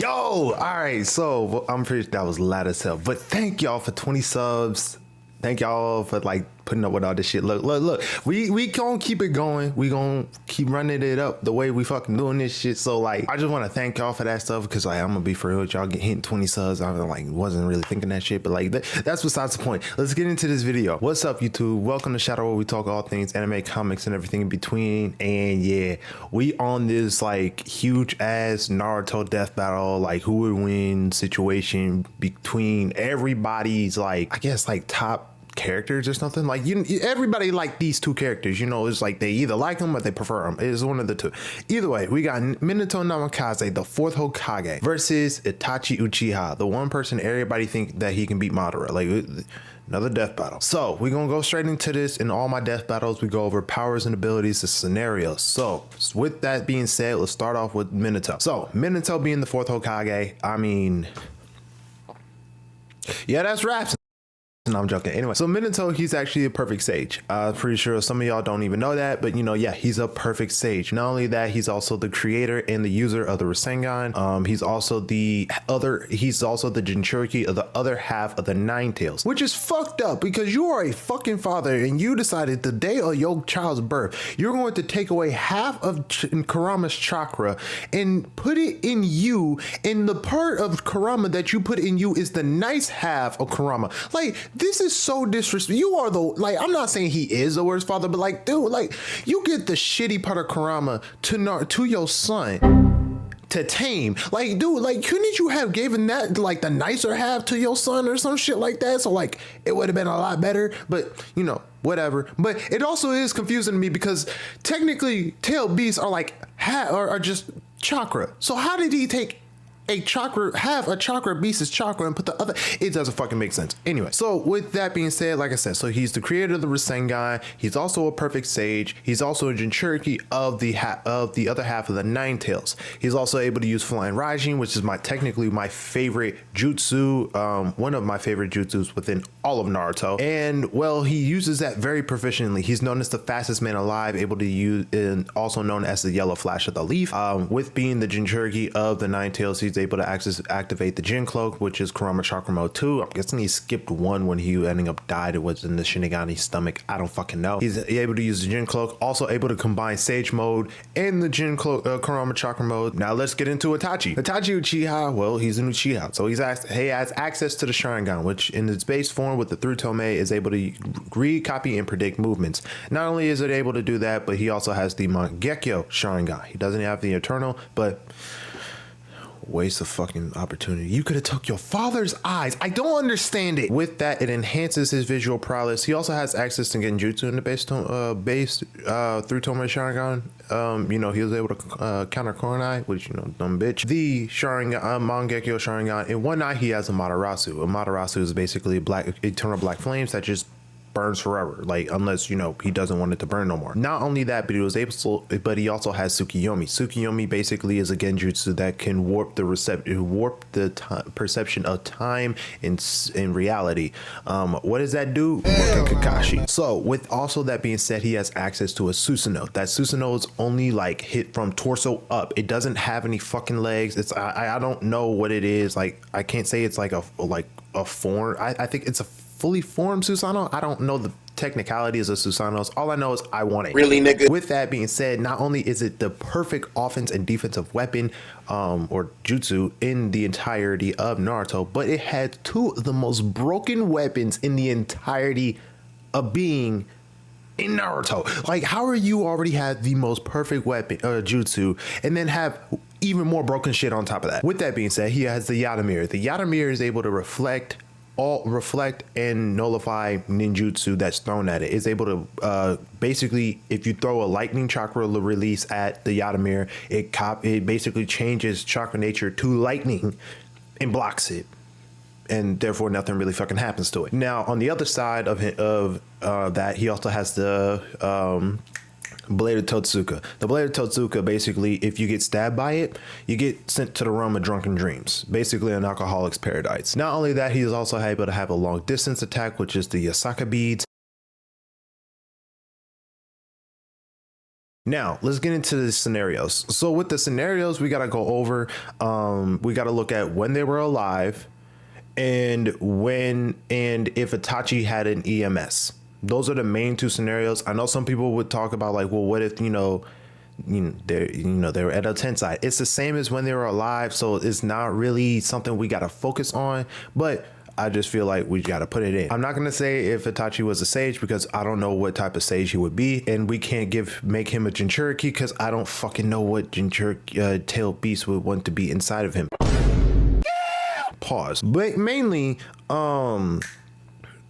Yo, all right, so I'm pretty sure that was loud as hell, but thank y'all for 20 subs. Thank y'all for like putting up with all this shit. Look, we gonna keep it going. We gonna keep running it up the way we fucking doing this shit. So like, I just want to thank y'all for that stuff, because like, I'm gonna be for real with y'all, hitting 20 subs. I like wasn't really thinking that shit, but like that's besides the point. Let's get into this video. What's up, YouTube? Welcome to Cyhadow, where we talk all things anime, comics, and everything in between. And yeah, we on this like huge ass Naruto death battle, like who would win situation between everybody's like, I guess like top characters or something. Like everybody like these two characters, you know. It's like they either like them or they prefer them. It's one of the two. Either way, we got Minato Namikaze, the fourth Hokage, versus Itachi Uchiha, the one person everybody think that he can beat Madara. Like another death battle. So we're gonna go straight into this. In all my death battles, we go over powers and abilities, the scenarios. So with that being said, let's start off with Minato. So Minato being the fourth Hokage, I mean, yeah, that's raps. No, I'm joking. Anyway, so Minato, he's actually a perfect sage. Pretty sure some of y'all don't even know that, but you know, yeah, he's a perfect sage. Not only that, he's also the creator and the user of the Rasengan. He's also the Jinchuriki of the other half of the Nine Tails, which is fucked up because you are a fucking father and you decided the day of your child's birth, you're going to take away half of Kurama's chakra and put it in you, and the part of Kurama that you put in you is the nice half of Kurama. Like, this is so disrespectful. You are the, like, I'm not saying he is the worst father, but like, dude, like, you get the shitty part of Kurama to your son to tame. Like, dude, like, couldn't you have given that like the nicer half to your son or some shit like that? So like, it would have been a lot better, but you know, whatever. But it also is confusing to me because technically tail beasts are like are just chakra. So how did he take a chakra beast's chakra and put the other? It doesn't fucking make sense. Anyway, so with that being said, like I said, so he's the creator of the Rasengan. He's also a perfect sage. He's also a Jinchuriki of the other half of the Nine Tails. He's also able to use Flying Raijin, which is technically my favorite jutsu, one of my favorite jutsus within all of Naruto. And well, he uses that very proficiently. He's known as the fastest man alive, able to use, and also known as the yellow flash of the leaf. With being the Jinchuriki of the Nine Tails, he's able to activate the Jin Cloak, which is Kurama Chakra Mode 2. I'm guessing he skipped one when he ending up died. It was in the Shinigani's stomach. I don't fucking know. He's able to use the Jin Cloak, also able to combine Sage Mode and the Jin Cloak, Kurama Chakra Mode. Now let's get into Itachi. Itachi Uchiha, well, he's an Uchiha, so he has access to the Sharingan, which in its base form with the through Tome is able to read, copy, and predict movements. Not only is it able to do that, but he also has the Mangekyo Sharingan. He doesn't have the Eternal, but waste of fucking opportunity. You could have took your father's eyes. I don't understand it. With that, it enhances his visual prowess. He also has access to Genjutsu in the base through Tome Sharingan. You know, he was able to counter Koronai, which, you know, dumb bitch. The Sharingan, Mangekyo Sharingan. In one eye, he has a Matarasu. A Matarasu is basically eternal black flames that just burns forever, like, unless, you know, he doesn't want it to burn no more. Not only that, but he he also has Tsukiyomi. Tsukiyomi basically is a genjutsu that can warp the perception of time in reality. What does that do? Kakashi. So with also that being said, he has access to a Susanoo. That Susanoo is only like hit from torso up. It doesn't have any fucking legs. It's I don't know what it is. Like, I can't say it's like a form. I think it's a fully formed Susanoo. I don't know the technicalities of Susanos. All I know is I want it. Really, nigga? With that being said, not only is it the perfect offense and defensive weapon or jutsu in the entirety of Naruto, but it has two of the most broken weapons in the entirety of being in Naruto. Like, how are you already have the most perfect weapon jutsu and then have even more broken shit on top of that? With that being said, he has the Yada Mirror. The Yada Mirror is able to reflect and nullify ninjutsu that's thrown at it. It's able to basically, if you throw a lightning chakra release at the Yada Mirror, it basically changes chakra nature to lightning and blocks it, and therefore nothing really fucking happens to it. Now on the other side of that, he also has the Blade of Totsuka. The Blade of Totsuka, basically, if you get stabbed by it, you get sent to the realm of drunken dreams, basically an alcoholic's paradise. Not only that, he is also able to have a long distance attack, which is the Yasaka beads. Now let's get into the scenarios. So with the scenarios, we gotta go over. We gotta look at when they were alive, and if Itachi had an EMS. Those are the main two scenarios. I know some people would talk about like, well, what if they were at a tensai. It's the same as when they were alive, so it's not really something we gotta focus on. But I just feel like we got to put it in. I'm not going to say if Itachi was a sage because I don't know what type of sage he would be. And we can't make him a Jinchuriki because I don't fucking know what Jinchuriki tailed beast would want to be inside of him. Pause. But mainly,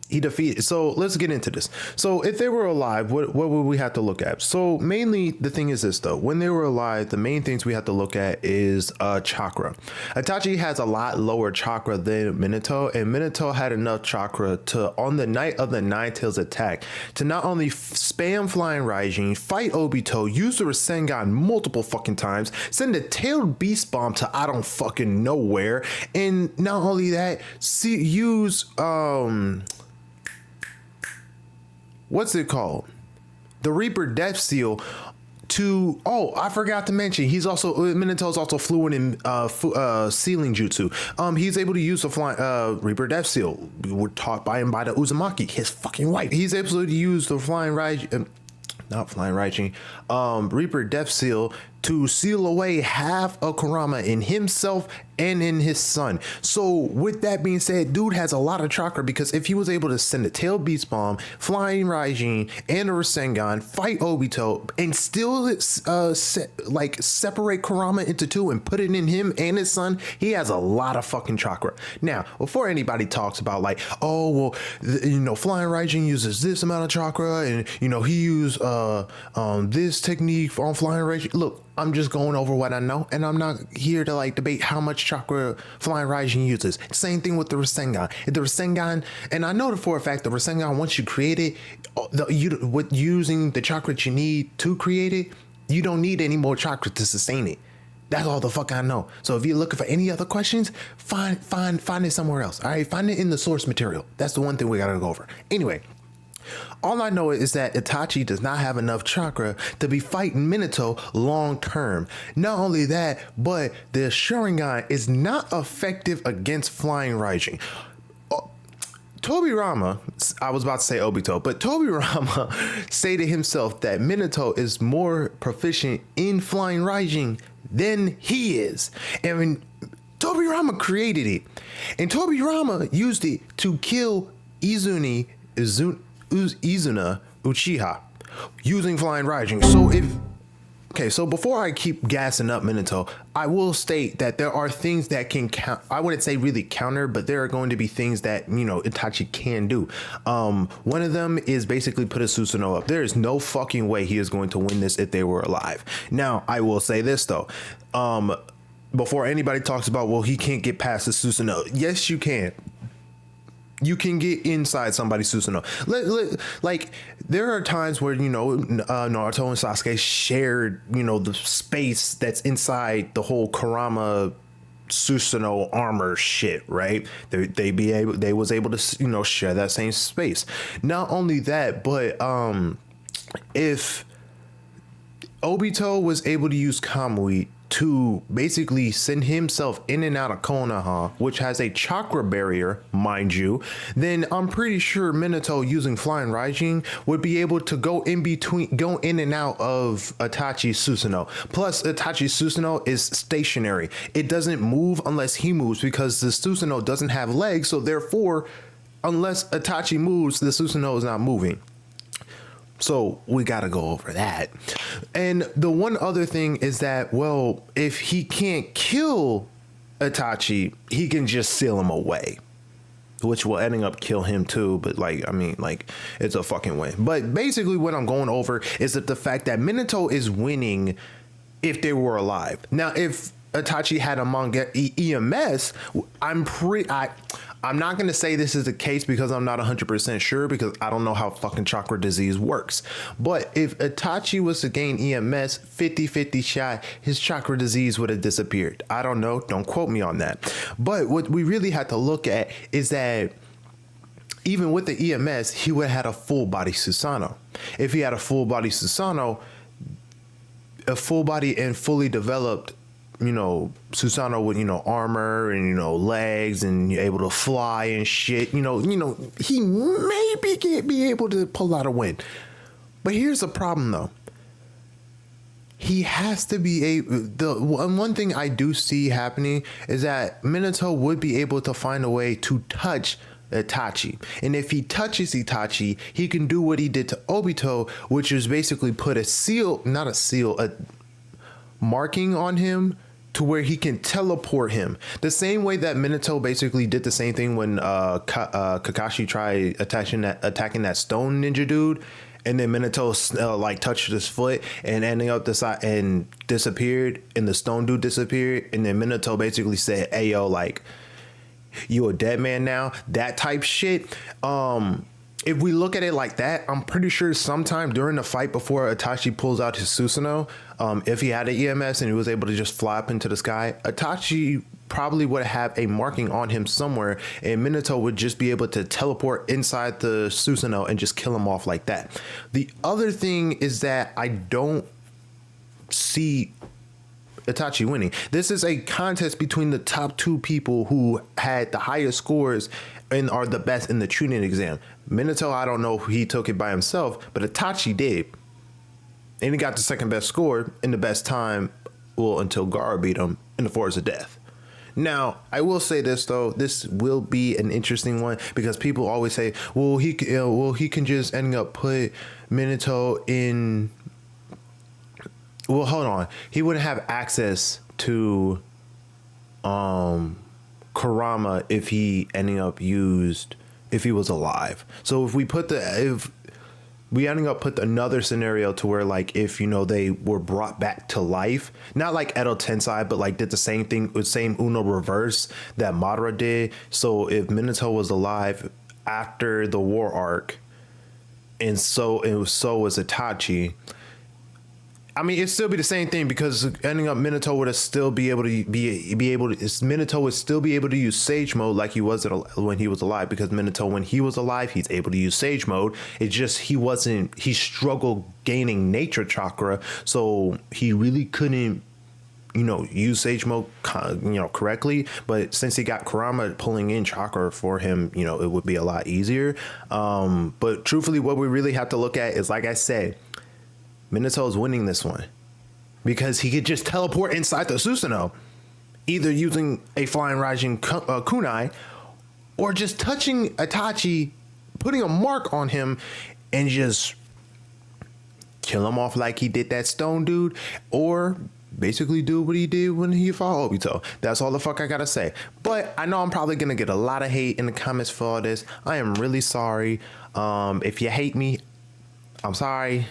he defeated. So let's get into this. So if they were alive, what would we have to look at? So mainly the thing is this though, when they were alive, the main things we have to look at is chakra. Itachi has a lot lower chakra than Minato, and Minato had enough chakra to, on the night of the Nine Tails attack, to not only spam Flying Raijin, fight Obito, use the Rasengan multiple fucking times, send a tailed beast bomb to I don't fucking nowhere, and not only that, use what's it called? The Reaper Death Seal to, I forgot to mention, Minato's also fluent in sealing jutsu. He's able to use the Reaper Death Seal. We were taught by him by the Uzumaki, his fucking wife. He's able to use the Reaper Death Seal to seal away half of Kurama in himself and in his son. So with that being said, dude has a lot of chakra, because if he was able to send a tail beast bomb, Flying Raijin, and a Rasengan, fight Obito, and still separate Kurama into two and put it in him and his son, he has a lot of fucking chakra. Now, before anybody talks about like, Flying Raijin uses this amount of chakra, and he used this technique on Flying Raijin. Look, I'm just going over what I know, and I'm not here to like debate how much chakra Flying Raijin uses. Same thing with the Rasengan. The Rasengan, and I know for a fact the Rasengan, once you create it, using the chakra you need to create it, you don't need any more chakra to sustain it. That's all the fuck I know. So if you're looking for any other questions, find it somewhere else. All right, find it in the source material. That's the one thing we gotta go over. Anyway. All I know is that Itachi does not have enough chakra to be fighting Minato long term. Not only that, but the Sharingan is not effective against Flying Raijin. Tobirama, I was about to say Obito, but Tobirama stated himself that Minato is more proficient in Flying Raijin than he is. And Tobirama created it. And Tobirama used it to kill Izuna Uchiha using Flying Raijin. So before I keep gassing up Minato, I will state that there are things that can count. I wouldn't say really counter, but there are going to be things that, Itachi can do. One of them is basically put a Susanoo up. There is no fucking way he is going to win this if they were alive. Now, I will say this though. Before anybody talks about, well, he can't get past the Susanoo. Yes, you can. You can get inside somebody's Susanoo. Like, there are times where, Naruto and Sasuke shared, the space that's inside the whole Kurama Susanoo armor shit, right? They was able to, share that same space. Not only that, but if Obito was able to use Kamui to basically send himself in and out of Konoha, which has a chakra barrier, mind you, then I'm pretty sure Minato using Flying Raijin would be able to go in and out of Itachi's Susanoo. Plus, Itachi's Susanoo is stationary. It doesn't move unless he moves, because the Susanoo doesn't have legs, so therefore, unless Itachi moves, the Susanoo is not moving. So we got to go over that. And the one other thing is that, well, if he can't kill Itachi, he can just seal him away, which will ending up kill him too. But it's a fucking win. But basically what I'm going over is that the fact that Minato is winning if they were alive. Now, if Itachi had a manga EMS, I'm not going to say this is the case because I'm not 100% sure, because I don't know how fucking chakra disease works. But if Itachi was to gain EMS 50-50 shot, his chakra disease would have disappeared. I don't know. Don't quote me on that. But what we really have to look at is that even with the EMS, he would have had a full body Susanoo. If he had a full body Susanoo, a full body and fully developed, you know, Susanoo with, you know, armor and, you know, legs and you're able to fly and shit, you know, he maybe be able to pull out a win. But here's the problem though. He has to be one thing I do see happening is that Minato would be able to find a way to touch Itachi. And if he touches Itachi, he can do what he did to Obito, which is basically put a marking on him to where he can teleport him. The same way that Minato basically did the same thing when Kakashi tried attacking that stone ninja dude. And then Minato like touched his foot and ending up the side and disappeared, and the stone dude disappeared. And then Minato basically said, "Hey yo, like you a dead man now." That type shit. If we look at it like that, I'm pretty sure sometime during the fight before Itachi pulls out his Susanoo, if he had an EMS and he was able to just fly up into the sky, Itachi probably would have a marking on him somewhere, and Minato would just be able to teleport inside the Susanoo and just kill him off like that. The other thing is that I don't see Itachi winning. This is a contest between the top two people who had the highest scores and are the best in the Chunin exam. Minato, I don't know if he took it by himself, but Itachi did. And he got the second best score in the best time, well, until Gaara beat him in the Forest of Death. Now, I will say this though, this will be an interesting one because people always say, well, he can just end up put Minato in. Well, hold on. He wouldn't have access to Kurama if he if he was alive. So if we ending up put another scenario to where, like, if, you know, they were brought back to life, not like Edo Tensei, but like did the same thing with same Uno reverse that Madara did. So if Minato was alive after the war arc, and so was Itachi, I mean, it'd still be the same thing because ending up Minato would still be able to Minato would still be able to use Sage Mode like he was when he was alive, because Minato, when he was alive, he's able to use Sage Mode. It's just he struggled gaining Nature Chakra, so he really couldn't, you know, use Sage Mode, you know, correctly. But since he got Kurama pulling in Chakra for him, you know, it would be a lot easier. But truthfully, what we really have to look at is, like I said, Minato is winning this one because he could just teleport inside the Susanoo, either using a Flying Raijin kunai or just touching Itachi, putting a mark on him, and just kill him off like he did that stone dude, or basically do what he did when he fought Obito. That's all the fuck I gotta say. But I know I'm probably gonna get a lot of hate in the comments for all this. I am really sorry. If you hate me, I'm sorry.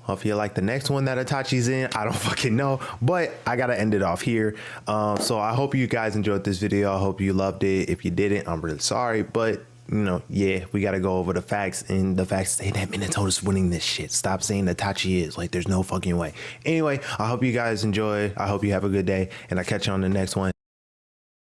If you like the next one that Itachi's in, I don't fucking know, but I gotta end it off here. So I hope you guys enjoyed this video. I hope you loved it. If you didn't, I'm really sorry, but you know, yeah, we gotta go over the facts, and the facts say that Minato is winning this shit. Stop saying Itachi is. Like, there's no fucking way. Anyway, I hope you guys enjoy. I hope you have a good day, and I'll catch you on the next one.